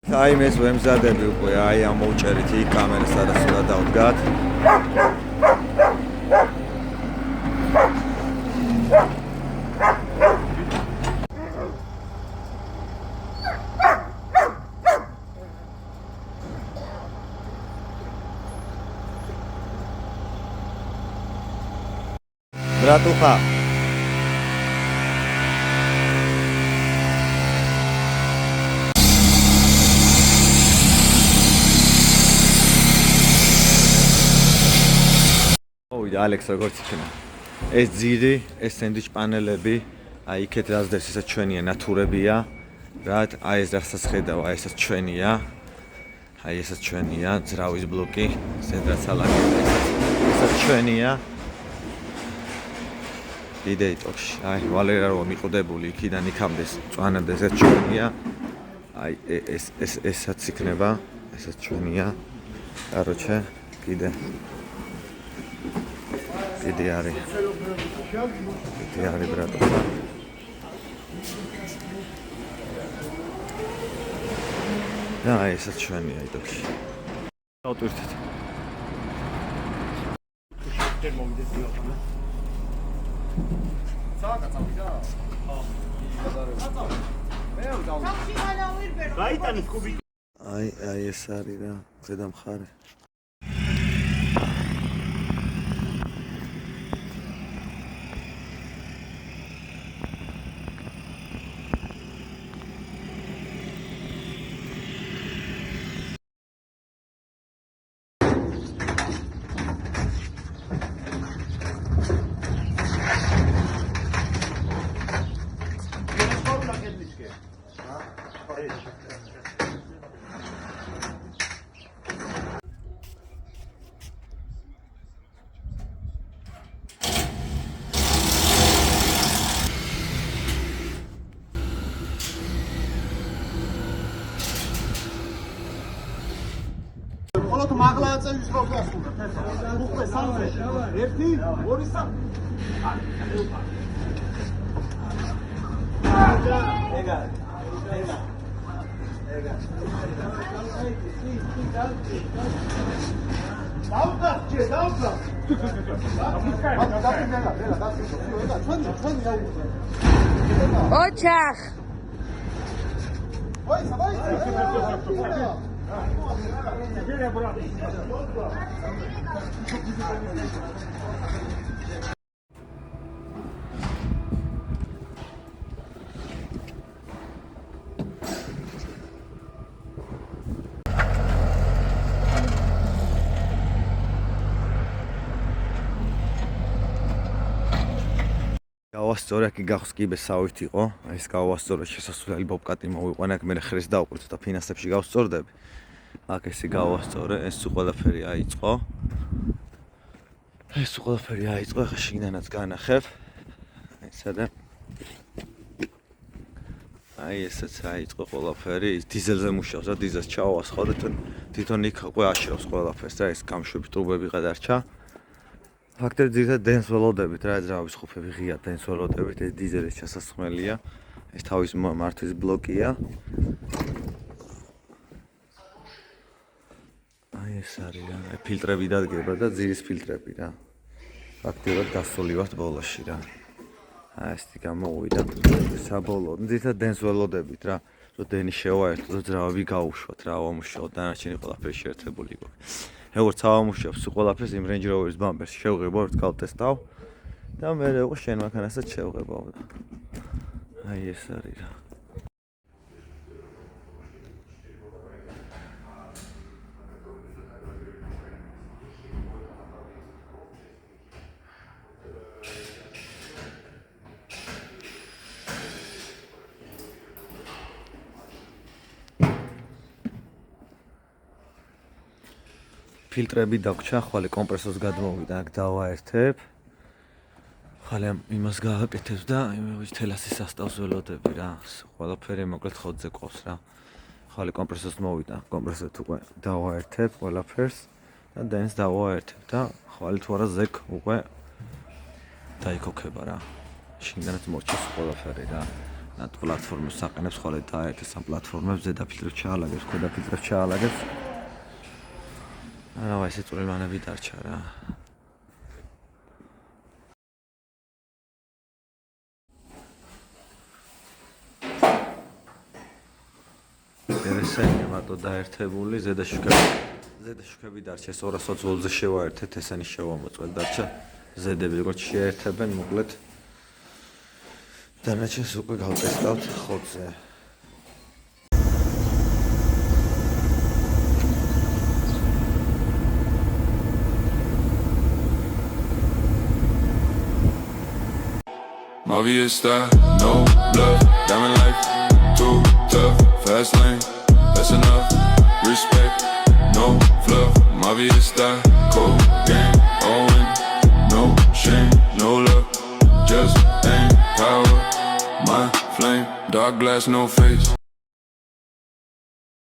აი მეს ვემზადები უკვე, აი ამოვჭერით იქ კამერას სადაც უნდა დავდგათ. Bratуха. მოვიდა ალექს როგორც იქნება. ეს ძირი, ეს სენდვიჩ პანელები, აი იქეთ რაზდევს, ესაც ჩვენია, ნატურებია. რა, აი ეს რასაც ხედავ, აი ესაც ჩვენია. აი ესაც ჩვენია, ძრავის ბლოკი, ზედაც ალაგია, ესაც ჩვენია. იდეიტოში. აი ვალერა რომ მიყუდებული იქიდან იქამდე წვანამდე ესაც ჩვენია. აი ესაც იქნება, ესაც ჩვენია. კაროჩე, კიდე არის. კიდე არის ბრატო. და აი ესაც ჩვენია იდოში. ავტვირთეთ. აი ეს არის რა, ზედა მხარე. Olot magla წევის რო გასულა თესა. უკვე სამზეში. 1 2 3. ეგა. დავდა. ოჩახ. ой, давай. გავასწორე, აქ გახს კი ბესავით იყო. ეს გავასწორე, შესასვლელი ბობკატი მოვიყვანა, აქ მე ხრეს დავყვრით და ფინანსებში გავსწორდები. აქ ესე გავასწორე, ეს ყველაფერი აიწყო. ახლა შიგნანაც განახებ. ესა და აი ესაც აიწყო ყველაფერი, ის დიზელზე მუშაობს და დიზელს ჩავასხო და თვითონ იქ უკვე აშრავს ყველაფერს და ეს გამშვები ტრუბები გადარჩა. ფაქტობრივად ძირითადად დენს ველოდებით რა ძრავის ხუფები ღია დენს ველოდებით, ეს დიზელის ჩასასხმელია. ეს თავის მართვის ბლოკია. აი ეს არის რა, ფილტრები დადგება და ძირის ფილტრები რა. ფაქტობრივად გასული ვართ ბოლოში რა. აი ესეთი გამოვიდა საბოლოოდ. ძირითადად დენს ველოდებით რა, რომ დენი შევაერთო და ძრავები გაუშვათ რა, ავამუშავოთ, დანარჩენი ყველაფერი შეერთებული იყო. როგორც ავამუშავებს ყველაფერს იმ Range Rover-ის ბამპერს შევღებავ, გავტესტავ და მე უკვე შენ მანქანასაც შევღებავ და აი ეს არის რა. ფილტრები დაგვრჩა, ხვალე კომპრესორს გადმოვიდა, აქ დავაერთებ. ხვალე იმას გააკეთებ და იმის თელასის სასტავს ველოდები რა. ყველაფერი მოკლედ ხოძზე ყავს რა. ხვალე კომპრესორს მოვიდა, კომპრესორით უკვე დავაერთებ ყველაფერს და დენს დავაერთებ და ხვალე თუ არა ზეკ უკვე დაიქოქება რა. შინგანაც მორჩეს ყველაფერი რა. მათ პლატფორმებს საყენებს ხოლმე დაერთეს ამ პლატფორმებს ზედა ფილტრებს ჩაალაგებს, ქვედა ფილტრებს ჩაალაგებს. რა ვაი, ესე წვრილმანები დარჩა რა. ესენი მარტო დაერთებული ზედა შუქები დარჩა, ეს 220 ვოლტზე შევაერთეთ, ესენი შევამოწმეთ, დარჩა ზედები როგორც შეერთებენ, მოკლედ დანარჩენს უკვე გავტესტავთ ხოთზე. Obvious that no love, diamond life, too tough, fast lane, that's enough, respect, no fluff, obvious that cold game, all in, no shame, no love, just aim, power, my flame, dark glass, no face.